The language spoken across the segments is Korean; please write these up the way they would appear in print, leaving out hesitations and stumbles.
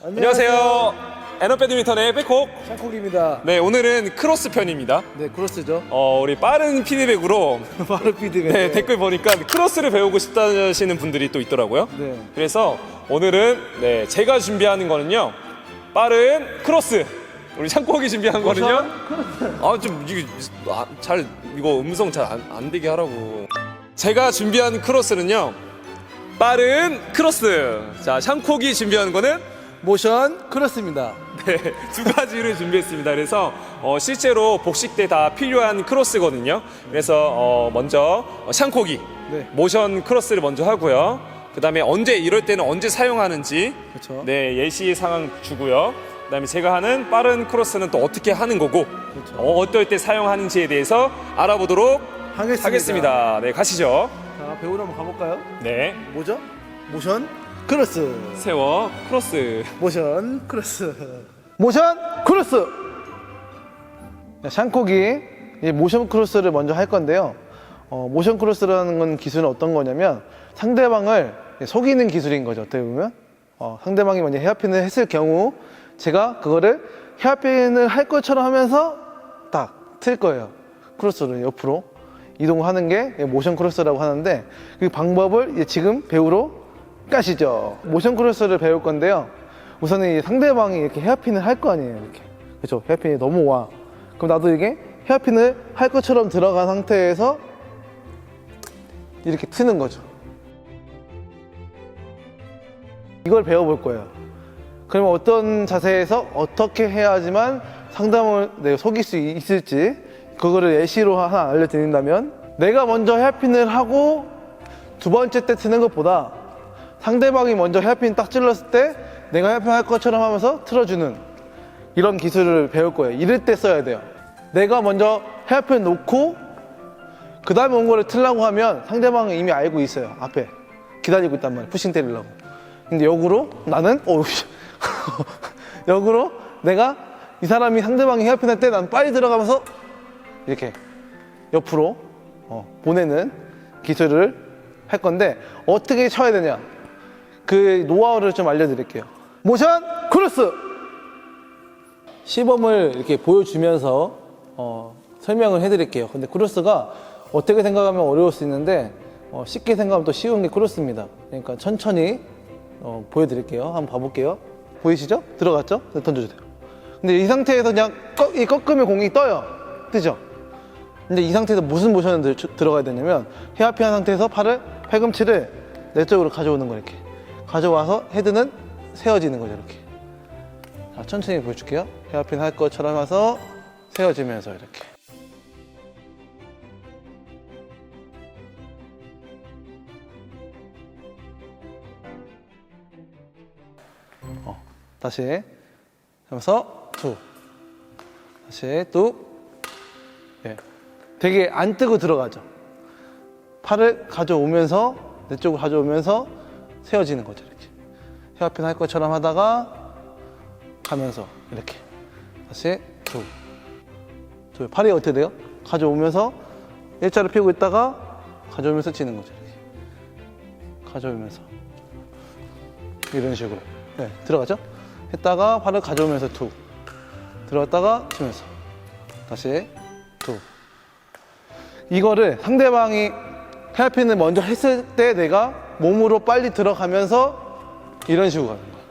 안녕하세요. NO 배드민턴의 백콕 샹콕입니다. 네, 오늘은 크로스 편입니다. 네, 크로스죠. 우리 빠른 피드백으로 바로 피드백. 네, 댓글 보니까 크로스를 배우고 싶다시는 분들이 또 있더라고요. 네. 그래서 오늘은 네, 제가 준비하는 거는요, 빠른 크로스. 우리 샹콕이 준비한 거는요, 이거 음성 잘 안 되게 하라고. 제가 준비한 크로스는요, 빠른 크로스. 자, 샹콕이 준비하는 거는 모션 크로스입니다. 네, 두 가지를 준비했습니다. 그래서 실제로 복식 때 다 필요한 크로스거든요. 그래서 먼저 샹콕이 네. 모션 크로스를 먼저 하고요. 그 다음에 이럴 때는 언제 사용하는지 그렇죠. 네, 예시 상황 주고요. 그 다음에 제가 하는 빠른 크로스는 또 어떻게 하는 거고, 그렇죠. 어떨 때 사용하는지에 대해서 알아보도록 하겠습니다. 네, 가시죠. 자, 배우러 한번 가볼까요? 네, 뭐죠? 모션 크로스. 세워 크로스. 모션 크로스. 모션 크로스. 자, 샹콕이 이 모션 크로스를 먼저 할 건데요. 모션 크로스라는 건 기술은 어떤 거냐면 상대방을 속이는 기술인 거죠. 어떻게 보면 상대방이 먼저 헤어핀을 했을 경우 제가 그거를 헤어핀을 할 것처럼 하면서 딱 틀 거예요. 크로스를 옆으로 이동하는 게 모션 크로스라고 하는데 그 방법을 지금 배우러 가시죠. 모션 크로스를 배울 건데요. 우선은 상대방이 이렇게 헤어핀을 할 거 아니에요. 이렇게. 그렇죠. 헤어핀이 넘어와. 그럼 나도 이게 헤어핀을 할 것처럼 들어간 상태에서 이렇게 트는 거죠. 이걸 배워볼 거예요. 그러면 어떤 자세에서 어떻게 해야지만 상대방을 내가 속일 수 있을지 그거를 예시로 하나 알려드린다면, 내가 먼저 헤어핀을 하고 두 번째 때 트는 것보다 상대방이 먼저 헤어핀 딱 찔렀을 때 내가 헤어핀 할 것처럼 하면서 틀어주는 이런 기술을 배울 거예요. 이럴 때 써야 돼요. 내가 먼저 헤어핀 놓고 그 다음에 온 거를 틀라고 하면 상대방은 이미 알고 있어요. 앞에 기다리고 있단 말이에요. 푸싱 때리려고. 근데 역으로 나는 역으로 내가 이 사람이 상대방이 헤어핀 할 때 난 빨리 들어가면서 이렇게 옆으로 보내는 기술을 할 건데, 어떻게 쳐야 되냐 그 노하우를 좀 알려드릴게요. 모션 크로스 시범을 이렇게 보여주면서 설명을 해드릴게요. 근데 크로스가 어떻게 생각하면 어려울 수 있는데 쉽게 생각하면 또 쉬운 게 크로스입니다. 그러니까 천천히 보여드릴게요. 한번 봐볼게요. 보이시죠? 들어갔죠? 던져주세요. 근데 이 상태에서 그냥 꺾으면 공이 떠요. 뜨죠? 근데 이 상태에서 무슨 모션을 들어가야 되냐면, 헤어핀 한 상태에서 팔꿈치를 내 쪽으로 가져오는 거. 이렇게 가져와서 헤드는 세워지는 거죠. 이렇게. 자, 천천히 보여줄게요. 헤어핀 할 것처럼 해서 세워지면서 이렇게. 다시 하면서 툭, 다시 뚝. 예. 되게 안 뜨고 들어가죠. 팔을 가져오면서 내 쪽으로 가져오면서 세워지는 거죠. 이렇게 헤어핀 할 것처럼 하다가 가면서 이렇게 다시 툭. 팔이 어떻게 돼요? 가져오면서 일자로 펴고 있다가 가져오면서 치는 거죠. 이렇게 가져오면서 이런 식으로. 네, 들어가죠? 했다가 팔을 가져오면서 툭, 들어갔다가 치면서 다시 툭. 이거를 상대방이 헤어핀을 먼저 했을 때 내가 몸으로 빨리 들어가면서 이런 식으로 가는 거야.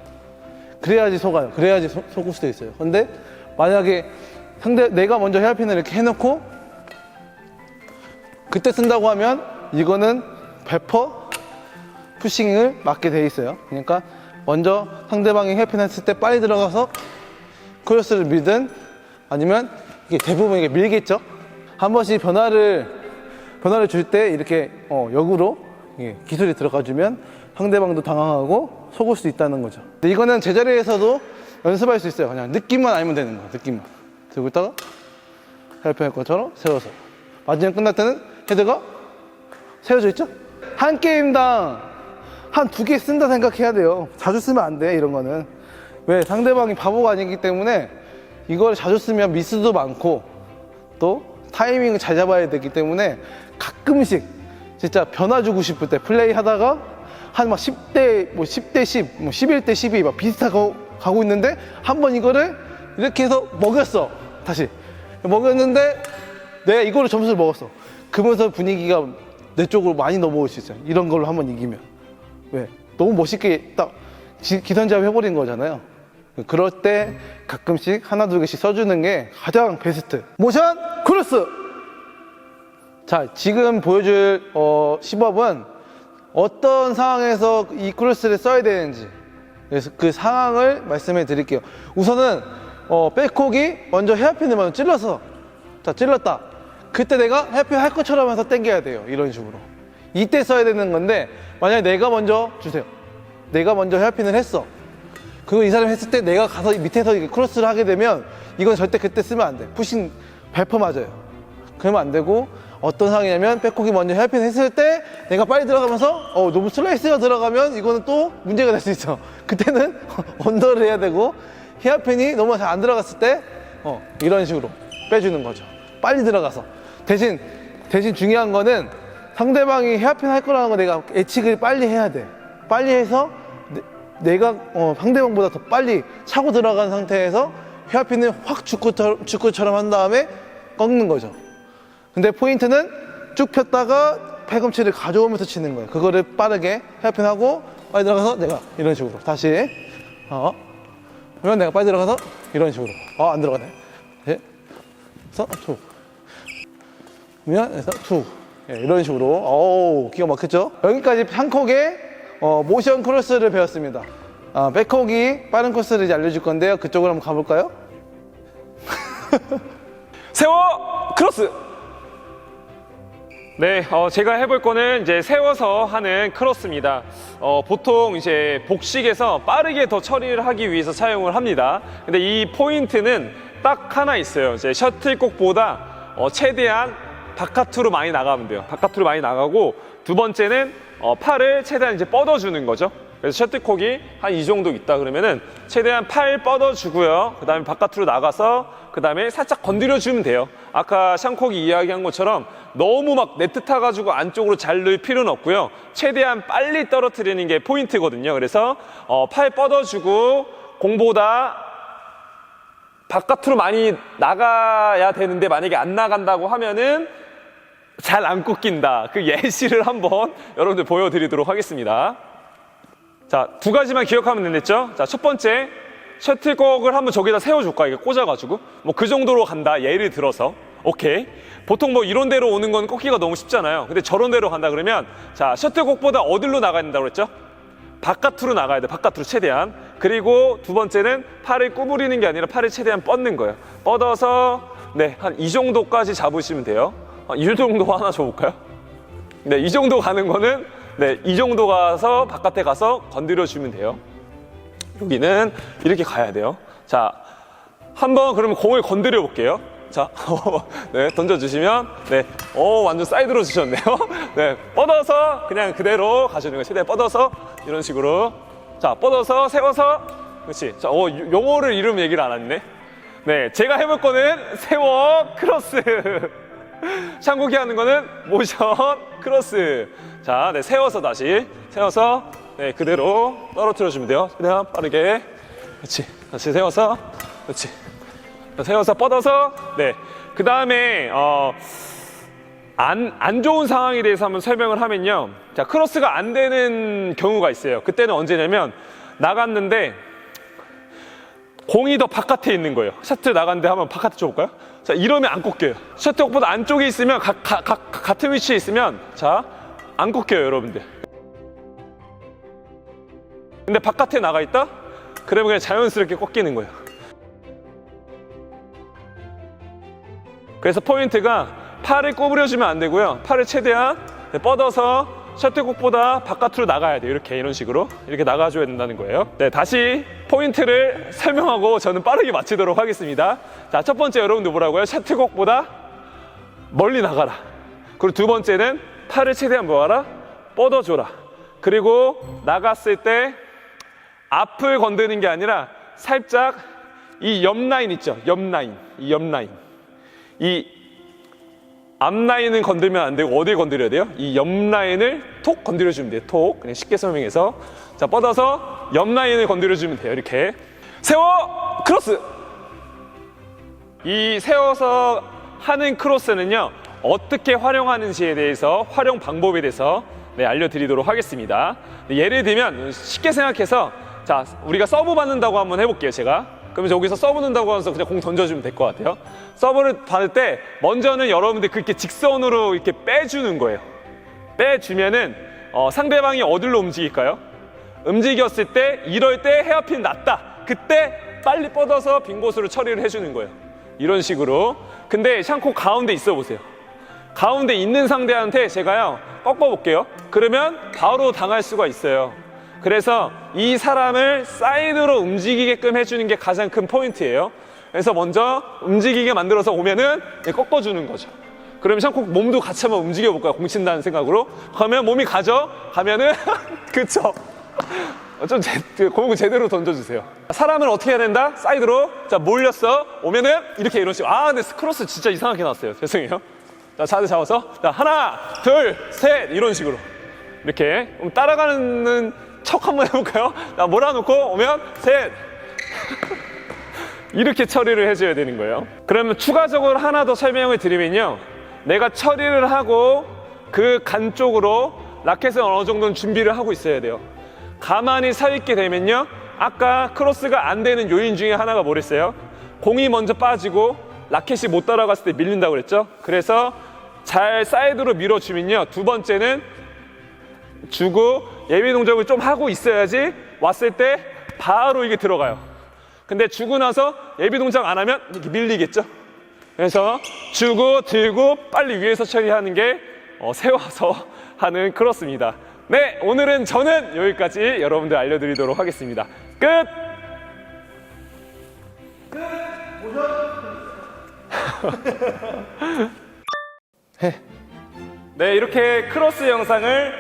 그래야지 속아요. 그래야지 속을 수도 있어요. 근데 만약에 내가 먼저 헤어핀을 이렇게 해놓고 그때 쓴다고 하면 이거는 100% 푸싱을 맞게 돼 있어요. 그러니까 먼저 상대방이 헤어핀 했을 때 빨리 들어가서 크로스를 밀든, 아니면 이게 대부분 이게 밀겠죠. 한 번씩 변화를 줄 때 이렇게 역으로 기술이 들어가주면 상대방도 당황하고 속을 수 있다는 거죠. 근데 이거는 제자리에서도 연습할 수 있어요. 그냥 느낌만 알면 되는 거예요. 느낌만 들고 있다가 헤어핀 할 것처럼 세워서 마지막 끝날 때는 헤드가 세워져 있죠. 한 게임당 한 2개 쓴다 생각해야 돼요. 자주 쓰면 안 돼. 이런 거는 왜? 상대방이 바보가 아니기 때문에 이걸 자주 쓰면 미스도 많고 또 타이밍을 잘 잡아야 되기 때문에 가끔씩 진짜 변화 주고 싶을 때 플레이 하다가 한 막 10대 10, 11대 12 막 비슷하고 가고 있는데 한 번 이거를 이렇게 해서 먹였어. 다시 먹였는데 내가 이거로 점수를 먹었어. 그러면서 분위기가 내 쪽으로 많이 넘어올 수 있어요. 이런 걸로 한번 이기면. 왜? 너무 멋있게 딱 기선제압 해버린 거잖아요. 그럴 때 가끔씩 하나 두 개씩 써주는 게 가장 베스트. 모션 크로스. 자, 지금 보여줄 시범은 어떤 상황에서 이 크로스를 써야 되는지, 그래서 그 상황을 말씀해 드릴게요. 우선은 백콕이 먼저 헤어핀을 먼저 찔러서, 자, 찔렀다. 그때 내가 헤어핀 할 것처럼 해서 당겨야 돼요. 이런 식으로. 이때 써야 되는 건데, 만약에 내가 먼저 주세요. 내가 먼저 헤어핀을 했어. 그리고 이 사람이 했을 때 내가 가서 밑에서 크로스를 하게 되면 이건 절대 그때 쓰면 안 돼. 푸신 발퍼 맞아요. 그러면 안 되고, 어떤 상황이냐면 백콕이 먼저 헤어핀 했을 때 내가 빨리 들어가면서 너무 슬라이스가 들어가면 이거는 또 문제가 될 수 있어. 그때는 언더를 해야 되고, 헤어핀이 너무 잘 안 들어갔을 때 이런 식으로 빼주는 거죠. 빨리 들어가서. 대신 중요한 거는 상대방이 헤어핀 할 거라는 거 내가 예측을 빨리 해야 돼. 빨리 해서 내가 상대방보다 더 빨리 차고 들어간 상태에서 헤어핀을 확 축구처럼 한 다음에 꺾는 거죠. 근데 포인트는 쭉 폈다가 팔꿈치를 가져오면서 치는 거예요. 그거를 빠르게 헤어핀하고 빨리 들어가서 내가 이런 식으로 다시 그러면 내가 빨리 들어가서 이런 식으로 안 들어가네. 그래서 투 그러면 그래서 투 이런 식으로 기가 막혔죠. 여기까지 샹콕의 모션 크로스를 배웠습니다. 백콕이 빠른 코스를 이제 알려줄 건데요. 그쪽으로 한번 가볼까요? 세워 크로스. 네, 제가 해볼 거는 이제 세워서 하는 크로스입니다. 보통 이제 복식에서 빠르게 더 처리를 하기 위해서 사용을 합니다. 근데 이 포인트는 딱 하나 있어요. 이제 셔틀콕보다 최대한 바깥으로 많이 나가면 돼요. 바깥으로 많이 나가고, 두 번째는 팔을 최대한 이제 뻗어주는 거죠. 그래서 셔틀콕이 한 이 정도 있다 그러면은 최대한 팔 뻗어주고요. 그 다음에 바깥으로 나가서 그 다음에 살짝 건드려주면 돼요. 아까 샹콕이 이야기한 것처럼 너무 막 네트 타가지고 안쪽으로 잘 넣을 필요는 없고요. 최대한 빨리 떨어뜨리는 게 포인트거든요. 그래서 팔 뻗어주고 공보다 바깥으로 많이 나가야 되는데 만약에 안 나간다고 하면은 잘 안 꺾인다. 그 예시를 한번 여러분들 보여드리도록 하겠습니다. 자, 두 가지만 기억하면 되겠죠? 자, 첫 번째, 셔틀콕을 한번 저기다 세워줄까? 이게 꽂아가지고. 뭐 그 정도로 간다. 예를 들어서. 오케이. 보통 뭐 이런 데로 오는 건 꺾기가 너무 쉽잖아요. 근데 저런 데로 간다 그러면, 자, 셔틀콕보다 어디로 나가야 된다고 그랬죠? 바깥으로 나가야 돼. 바깥으로 최대한. 그리고 두 번째는 팔을 구부리는 게 아니라 팔을 최대한 뻗는 거예요. 뻗어서, 네, 한 이 정도까지 잡으시면 돼요. 이 정도 하나 줘볼까요? 네, 이 정도 가는 거는, 네, 이 정도 가서 바깥에 가서 건드려 주면 돼요. 여기는 이렇게 가야 돼요. 자, 한번 그러면 공을 건드려 볼게요. 자, 네, 던져주시면, 네, 완전 사이드로 주셨네요. 네, 뻗어서 그냥 그대로 가시는 거예요. 최대한 뻗어서 이런 식으로. 자, 뻗어서 세워서, 그렇지. 자, 용어를 이름 얘기를 안 했네. 네, 제가 해볼 거는 세워 크로스. 샹콕이 하는 거는 모션 크로스. 자, 네, 세워서 다시 세워서, 네, 그대로 떨어뜨려 주면 돼요. 최대한 빠르게. 그렇지. 다시 세워서, 그렇지. 세워서 뻗어서, 네. 그 다음에 안 좋은 상황에 대해서 한번 설명을 하면요. 자, 크로스가 안 되는 경우가 있어요. 그때는 언제냐면 나갔는데 공이 더 바깥에 있는 거예요. 셔틀 나갔는데 한번 바깥에 줘볼까요? 자, 이러면 안 꺾여요. 셔틀콕보다 안쪽에 있으면 같은 위치에 있으면, 자, 안 꺾여요, 여러분들. 근데 바깥에 나가 있다? 그러면 그냥 자연스럽게 꺾이는 거예요. 그래서 포인트가 팔을 구부려주면 안 되고요. 팔을 최대한 뻗어서 셔틀콕보다 바깥으로 나가야 돼요. 이렇게, 이런 식으로. 이렇게 나가줘야 된다는 거예요. 네, 다시 포인트를 설명하고 저는 빠르게 마치도록 하겠습니다. 자, 첫 번째 여러분들 뭐라고요? 셔틀콕보다 멀리 나가라. 그리고 두 번째는 팔을 최대한 뭐하라? 뻗어줘라. 그리고 나갔을 때 앞을 건드는 게 아니라 살짝 이 옆 라인 있죠? 옆 라인. 이 옆 라인. 이 앞라인은 건들면 안 되고 어디에 건드려야 돼요? 이 옆라인을 톡 건드려주면 돼요. 톡. 그냥 쉽게 설명해서. 자, 뻗어서 옆라인을 건드려주면 돼요. 이렇게. 세워 크로스. 이 세워서 하는 크로스는요, 어떻게 활용하는지에 대해서, 활용 방법에 대해서 알려드리도록 하겠습니다. 예를 들면 쉽게 생각해서, 자, 우리가 서브 받는다고 한번 해볼게요. 제가 그러면 여기서 서브 넣는다고 하면서 그냥 공 던져주면 될 것 같아요. 서브를 받을 때 먼저는 여러분들 그렇게 직선으로 이렇게 빼주는 거예요. 빼주면은 상대방이 어디로 움직일까요? 움직였을 때, 이럴 때 헤어핀 났다, 그때 빨리 뻗어서 빈 곳으로 처리를 해주는 거예요. 이런 식으로. 근데 샹코 가운데 있어 보세요. 가운데 있는 상대한테 제가요 꺾어 볼게요. 그러면 바로 당할 수가 있어요. 그래서 이 사람을 사이드로 움직이게끔 해주는 게 가장 큰 포인트예요. 그래서 먼저 움직이게 만들어서 오면은 꺾어주는 거죠. 그러면 샹코 몸도 같이 한번 움직여 볼까요? 공 친다는 생각으로. 그러면 몸이 가죠? 가면은 그쵸? 좀 공을 제대로 던져주세요. 사람을 어떻게 해야 된다? 사이드로. 자, 몰렸어. 오면은 이렇게 이런 식으로. 아, 근데 크로스 진짜 이상하게 나왔어요. 죄송해요. 자, 자세 잡아서. 자, 하나, 둘, 셋. 이런 식으로. 이렇게. 따라가는 척 한번 해볼까요? 자, 몰아놓고 오면 셋. 이렇게 처리를 해줘야 되는 거예요. 그러면 추가적으로 하나 더 설명을 드리면요, 내가 처리를 하고 그 간 쪽으로 라켓을 어느 정도는 준비를 하고 있어야 돼요. 가만히 서 있게 되면요, 아까 크로스가 안 되는 요인 중에 하나가 뭐랬어요? 공이 먼저 빠지고 라켓이 못 따라갔을 때 밀린다고 그랬죠? 그래서 잘 사이드로 밀어주면요, 두 번째는 주고 예비 동작을 좀 하고 있어야지 왔을 때 바로 이게 들어가요. 근데 주고 나서 예비 동작 안 하면 이렇게 밀리겠죠? 그래서 주고 들고 빨리 위에서 처리하는 게 세워서 하는 크로스입니다. 네, 오늘은 저는 여기까지 여러분들 알려드리도록 하겠습니다. 끝! 네, 이렇게 크로스 영상을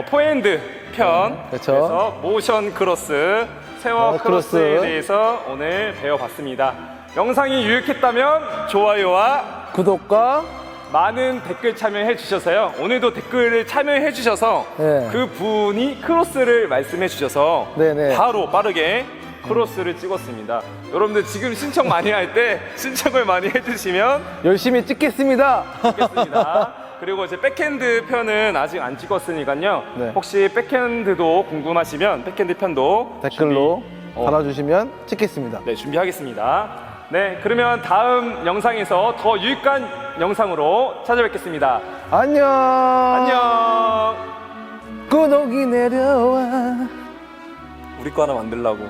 포핸드 편, 그렇죠. 그래서 모션 크로스, 세워 크로스에 크로스. 대해서 오늘 배워봤습니다. 영상이 유익했다면 좋아요와 구독과 많은 댓글 참여해 주셔서요, 오늘도 댓글을 참여해 주셔서 네. 그 분이 크로스를 말씀해 주셔서 네네. 바로 빠르게 크로스를 찍었습니다. 여러분들 지금 신청 많이 할 때 신청을 많이 해주시면 열심히 찍겠습니다. 좋겠습니다. 그리고 이제 백핸드 편은 아직 안 찍었으니까요. 네. 혹시 백핸드도 궁금하시면 백핸드 편도 댓글로 준비, 달아주시면 찍겠습니다. 네, 준비하겠습니다. 네, 그러면 다음 영상에서 더 유익한 영상으로 찾아뵙겠습니다. 안녕. 안녕. 구독이 내려와. 우리 거 하나 만들라고.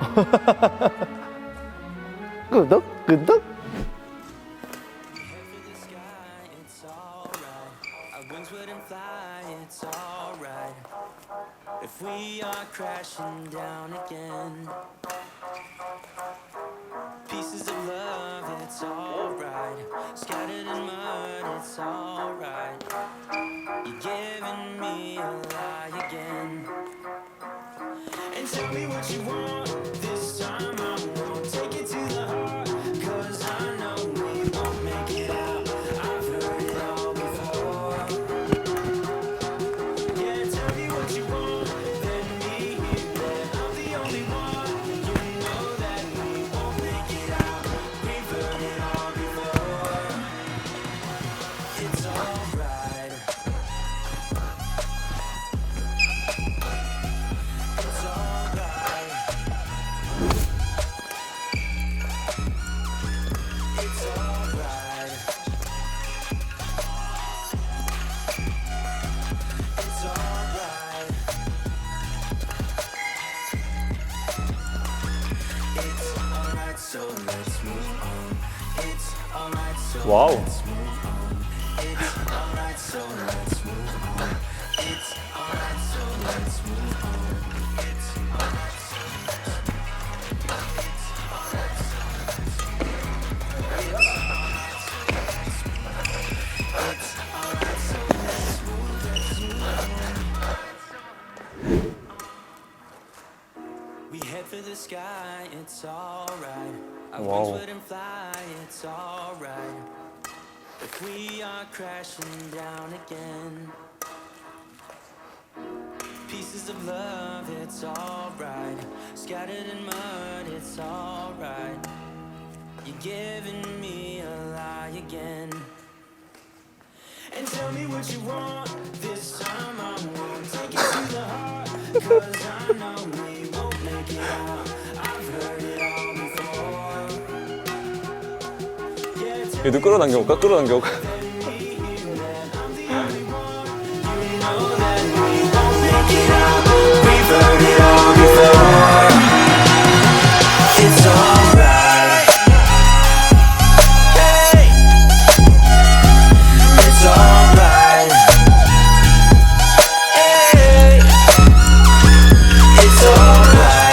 구독, 구독. If we are crashing down again, pieces of love, it's alright. Scattered in mud, it's alright. You're giving me a lie again. And tell me what you want. This time I won't take it to the heart, 'cause I know we won't make it out. I've heard it all before. Yeah, tell me what you want. Let me hear that I'm the only one. You know that we won't make it out. We've heard it all before. It's alright. It's alright. It's alright. It's alright. It's alright, so let's move on. It's alright, so 와우. let's move on. It's alright, so let's move on. It's alright, so let's move on. It's alright, so we head for the sky, it's alright. Our wings wouldn't fly, it's alright. If we are crashing down again, pieces pieces of love, it's alright. Scattered in mud, it's alright. You're giving me a lie again. And tell me what you want. This time I won't take it to the heart. 'Cause I know we won't make it out. I've heard it all before. Yeah, tell 얘도 끌어당겨볼까? 끌어당겨볼까?